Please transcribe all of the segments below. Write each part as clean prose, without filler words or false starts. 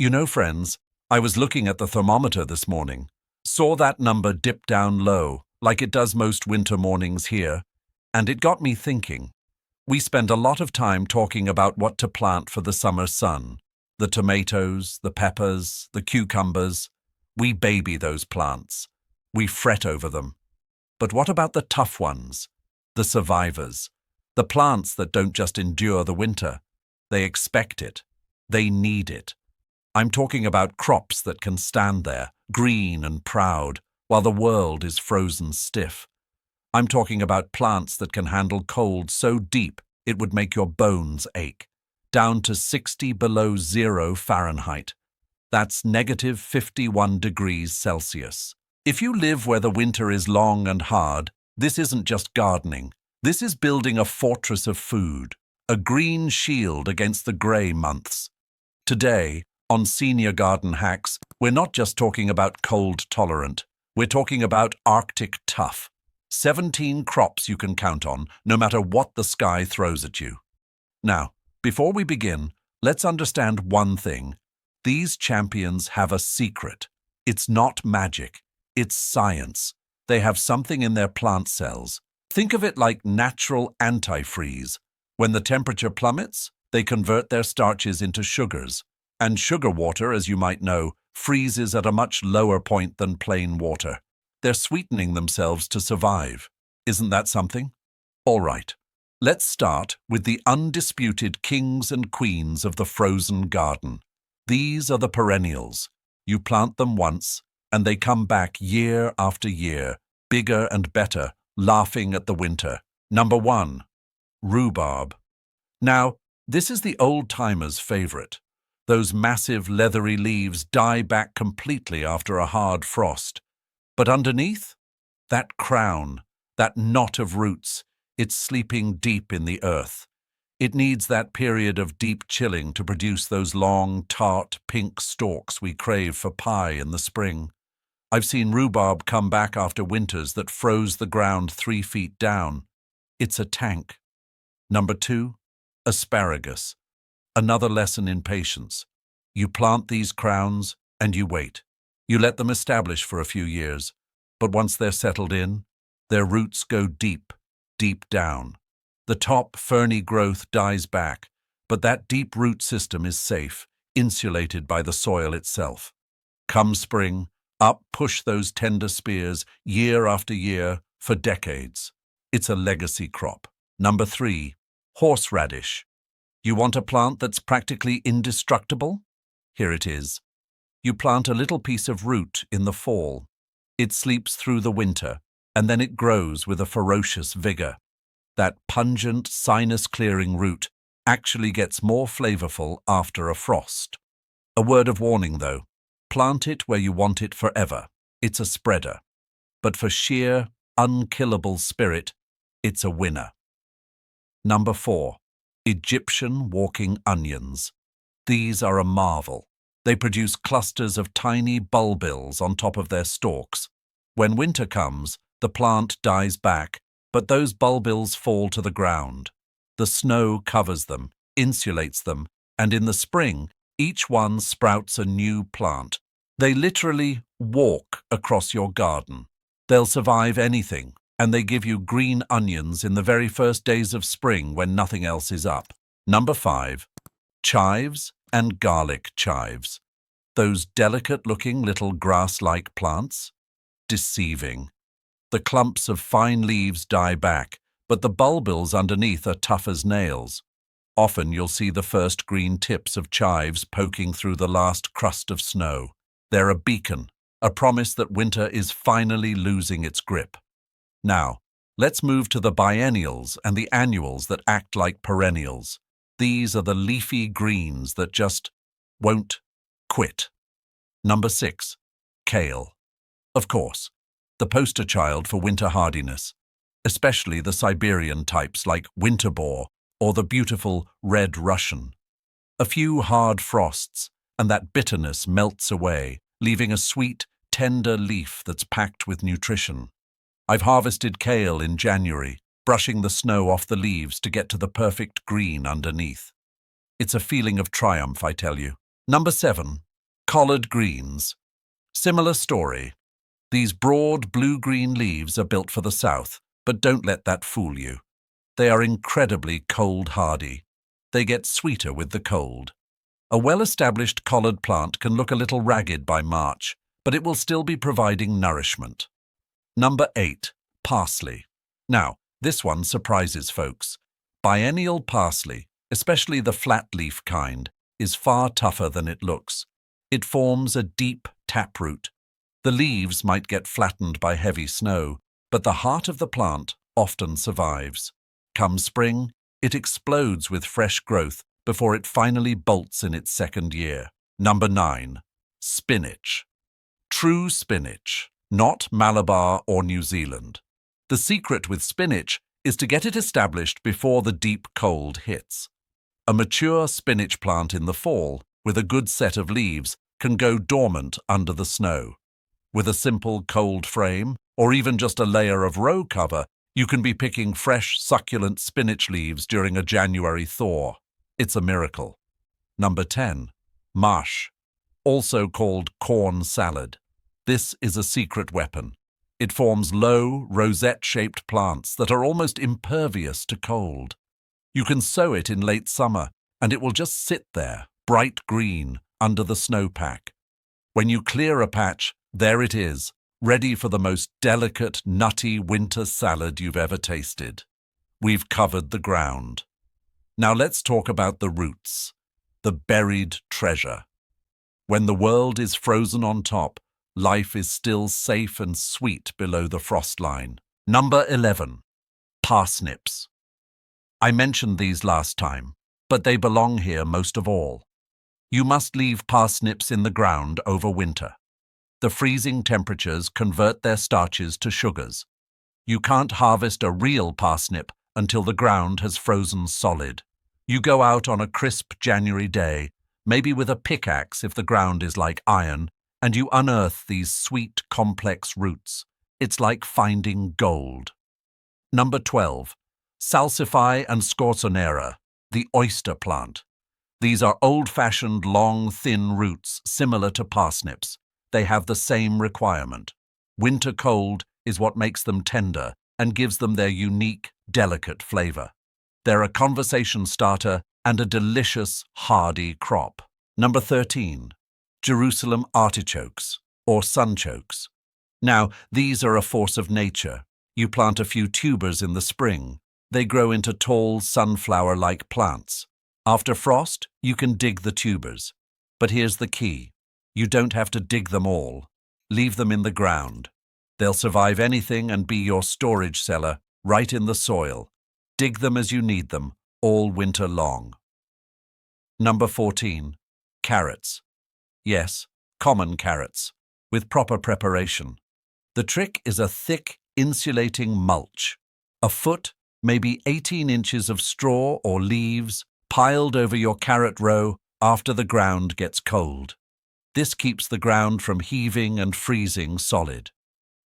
You know, friends, I was looking at the thermometer this morning, saw that number dip down low, like it does most winter mornings here, and it got me thinking. We spend a lot of time talking about what to plant for the summer sun. The tomatoes, the peppers, the cucumbers. We baby those plants. We fret over them. But what about the tough ones? The survivors. The plants that don't just endure the winter. They expect it. They need it. I'm talking about crops that can stand there, green and proud, while the world is frozen stiff. I'm talking about plants that can handle cold so deep it would make your bones ache, down to 60 below zero Fahrenheit. That's negative 51 degrees Celsius. If you live where the winter is long and hard, this isn't just gardening. This is building a fortress of food, a green shield against the grey months. Today, on Senior Garden Hacks, we're not just talking about cold tolerant. We're talking about Arctic tough. 17 crops you can count on, no matter what the sky throws at you. Now, before we begin, let's understand one thing. These champions have a secret. It's not magic. It's science. They have something in their plant cells. Think of it like natural antifreeze. When the temperature plummets, they convert their starches into sugars. And sugar water, as you might know, freezes at a much lower point than plain water. They're sweetening themselves to survive. Isn't that something? All right, let's start with the undisputed kings and queens of the frozen garden. These are the perennials. You plant them once, and they come back year after year, bigger and better, laughing at the winter. Number 1, rhubarb. Now, this is the old-timers' favorite. Those massive leathery leaves die back completely after a hard frost. But underneath, that crown, that knot of roots, it's sleeping deep in the earth. It needs that period of deep chilling to produce those long, tart, pink stalks we crave for pie in the spring. I've seen rhubarb come back after winters that froze the ground 3 feet down. It's a tank. Number 2, asparagus. Another lesson in patience. You plant these crowns and you wait. You let them establish for a few years, but once they're settled in, their roots go deep, deep down. The top ferny growth dies back, but that deep root system is safe, insulated by the soil itself. Come spring, up push those tender spears year after year for decades. It's a legacy crop. Number 3, horseradish. You want a plant that's practically indestructible? Here it is. You plant a little piece of root in the fall. It sleeps through the winter, and then it grows with a ferocious vigor. That pungent, sinus-clearing root actually gets more flavorful after a frost. A word of warning, though. Plant it where you want it forever. It's a spreader. But for sheer, unkillable spirit, it's a winner. Number 4. Egyptian walking onions. These are a marvel. They produce clusters of tiny bulbils on top of their stalks. When winter comes, the plant dies back, but those bulbils fall to the ground. The snow covers them, insulates them, and in the spring, each one sprouts a new plant. They literally walk across your garden. They'll survive anything, and they give you green onions in the very first days of spring when nothing else is up. Number 5, chives and garlic chives. Those delicate-looking little grass-like plants? Deceiving. The clumps of fine leaves die back, but the bulbils underneath are tough as nails. Often you'll see the first green tips of chives poking through the last crust of snow. They're a beacon, a promise that winter is finally losing its grip. Now, let's move to the biennials and the annuals that act like perennials. These are the leafy greens that just won't quit. Number 6, kale. Of course, the poster child for winter hardiness, especially the Siberian types like winter boar or the beautiful red Russian. A few hard frosts, and that bitterness melts away, leaving a sweet, tender leaf that's packed with nutrition. I've harvested kale in January, brushing the snow off the leaves to get to the perfect green underneath. It's a feeling of triumph, I tell you. Number 7, Collard greens. Similar story. These broad blue-green leaves are built for the south, but don't let that fool you. They are incredibly cold-hardy. They get sweeter with the cold. A well-established collard plant can look a little ragged by March, but it will still be providing nourishment. Number 8. Parsley. Now, this one surprises folks. Biennial parsley, especially the flat-leaf kind, is far tougher than it looks. It forms a deep taproot. The leaves might get flattened by heavy snow, but the heart of the plant often survives. Come spring, it explodes with fresh growth before it finally bolts in its second year. Number 9. Spinach. True spinach, not Malabar or New Zealand. The secret with spinach is to get it established before the deep cold hits. A mature spinach plant in the fall, with a good set of leaves, can go dormant under the snow. With a simple cold frame, or even just a layer of row cover, you can be picking fresh, succulent spinach leaves during a January thaw. It's a miracle. Number 10. Mash, also called corn salad. This is a secret weapon. It forms low, rosette-shaped plants that are almost impervious to cold. You can sow it in late summer, and it will just sit there, bright green, under the snowpack. When you clear a patch, there it is, ready for the most delicate, nutty winter salad you've ever tasted. We've covered the ground. Now let's talk about the roots, the buried treasure. When the world is frozen on top, life is still safe and sweet below the frost line. Number 11. Parsnips. I mentioned these last time, but they belong here most of all. You must leave parsnips in the ground over winter. The freezing temperatures convert their starches to sugars. You can't harvest a real parsnip until the ground has frozen solid. You go out on a crisp January day, maybe with a pickaxe if the ground is like iron, and you unearth these sweet, complex roots. It's like finding gold. Number 12. Salsify and scorzonera, the oyster plant. These are old-fashioned, long, thin roots similar to parsnips. They have the same requirement. Winter cold is what makes them tender and gives them their unique, delicate flavor. They're a conversation starter and a delicious, hardy crop. Number 13. Jerusalem artichokes, or sunchokes. Now, these are a force of nature. You plant a few tubers in the spring. They grow into tall, sunflower-like plants. After frost, you can dig the tubers. But here's the key. You don't have to dig them all. Leave them in the ground. They'll survive anything and be your storage cellar, right in the soil. Dig them as you need them, all winter long. Number 14. Carrots. Yes, common carrots, with proper preparation. The trick is a thick, insulating mulch. A foot, maybe 18 inches of straw or leaves, piled over your carrot row after the ground gets cold. This keeps the ground from heaving and freezing solid.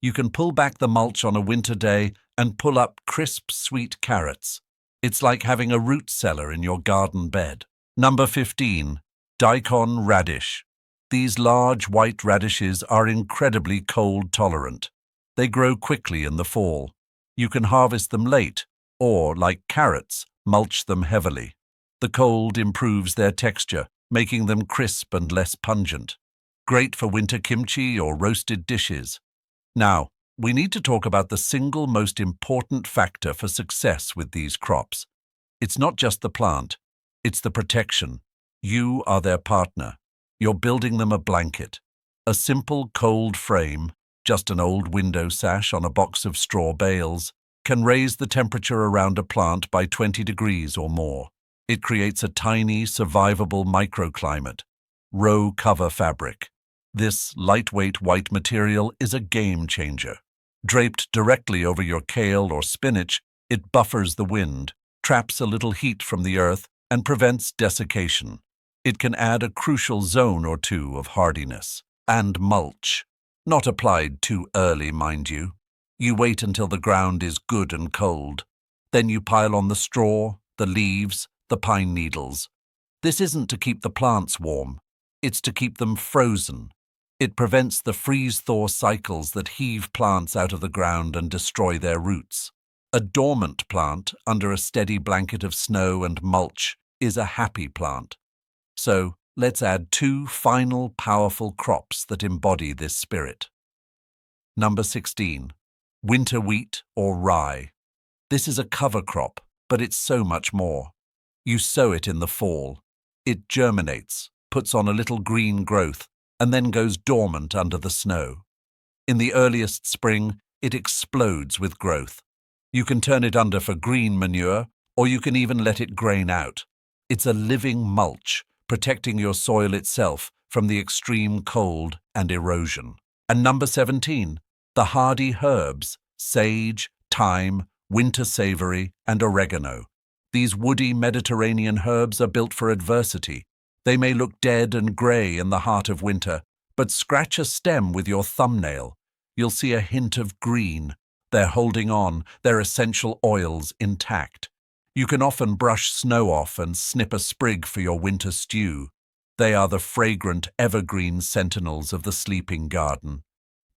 You can pull back the mulch on a winter day and pull up crisp, sweet carrots. It's like having a root cellar in your garden bed. Number 15. Daikon radish. These large white radishes are incredibly cold tolerant. They grow quickly in the fall. You can harvest them late, or, like carrots, mulch them heavily. The cold improves their texture, making them crisp and less pungent. Great for winter kimchi or roasted dishes. Now, we need to talk about the single most important factor for success with these crops. It's not just the plant, it's the protection. You are their partner. You're building them a blanket. A simple cold frame, just an old window sash on a box of straw bales, can raise the temperature around a plant by 20 degrees or more. It creates a tiny, survivable microclimate. Row cover fabric. This lightweight white material is a game changer. Draped directly over your kale or spinach, it buffers the wind, traps a little heat from the earth, and prevents desiccation. It can add a crucial zone or two of hardiness. And mulch. Not applied too early, mind you. You wait until the ground is good and cold. Then you pile on the straw, the leaves, the pine needles. This isn't to keep the plants warm. It's to keep them frozen. It prevents the freeze-thaw cycles that heave plants out of the ground and destroy their roots. A dormant plant under a steady blanket of snow and mulch is a happy plant. So let's add 2 final powerful crops that embody this spirit. Number 16. Winter wheat or rye. This is a cover crop, but it's so much more. You sow it in the fall. It germinates, puts on a little green growth, and then goes dormant under the snow. In the earliest spring, it explodes with growth. You can turn it under for green manure, or you can even let it grain out. It's a living mulch, protecting your soil itself from the extreme cold and erosion. And number 17, the hardy herbs, sage, thyme, winter savory, and oregano. These woody Mediterranean herbs are built for adversity. They may look dead and grey in the heart of winter, but scratch a stem with your thumbnail. You'll see a hint of green. They're holding on, their essential oils intact. You can often brush snow off and snip a sprig for your winter stew. They are the fragrant evergreen sentinels of the sleeping garden.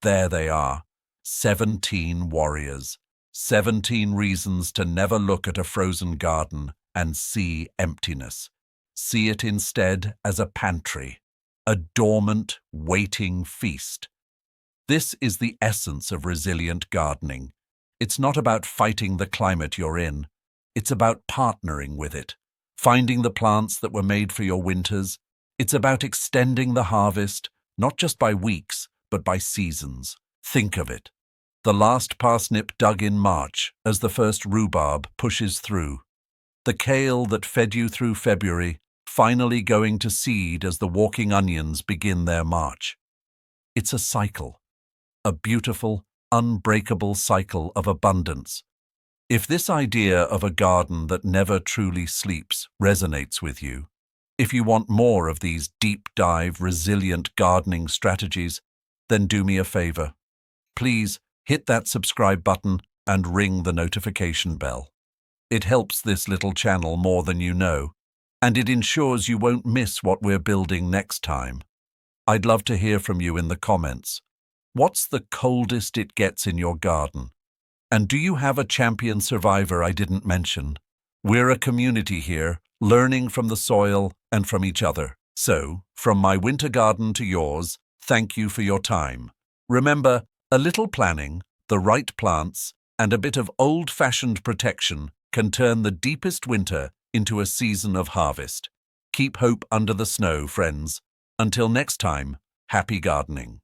There they are, 17 warriors. 17 reasons to never look at a frozen garden and see emptiness. See it instead as a pantry, a dormant, waiting feast. This is the essence of resilient gardening. It's not about fighting the climate you're in. It's about partnering with it, finding the plants that were made for your winters. It's about extending the harvest, not just by weeks, but by seasons. Think of it. The last parsnip dug in March as the first rhubarb pushes through. The kale that fed you through February, finally going to seed as the walking onions begin their march. It's a cycle, a beautiful, unbreakable cycle of abundance. If this idea of a garden that never truly sleeps resonates with you, if you want more of these deep-dive, resilient gardening strategies, then do me a favor. Please hit that subscribe button and ring the notification bell. It helps this little channel more than you know, and it ensures you won't miss what we're building next time. I'd love to hear from you in the comments. What's the coldest it gets in your garden? And do you have a champion survivor I didn't mention? We're a community here, learning from the soil and from each other. So, from my winter garden to yours, thank you for your time. Remember, a little planning, the right plants, and a bit of old-fashioned protection can turn the deepest winter into a season of harvest. Keep hope under the snow, friends. Until next time, happy gardening.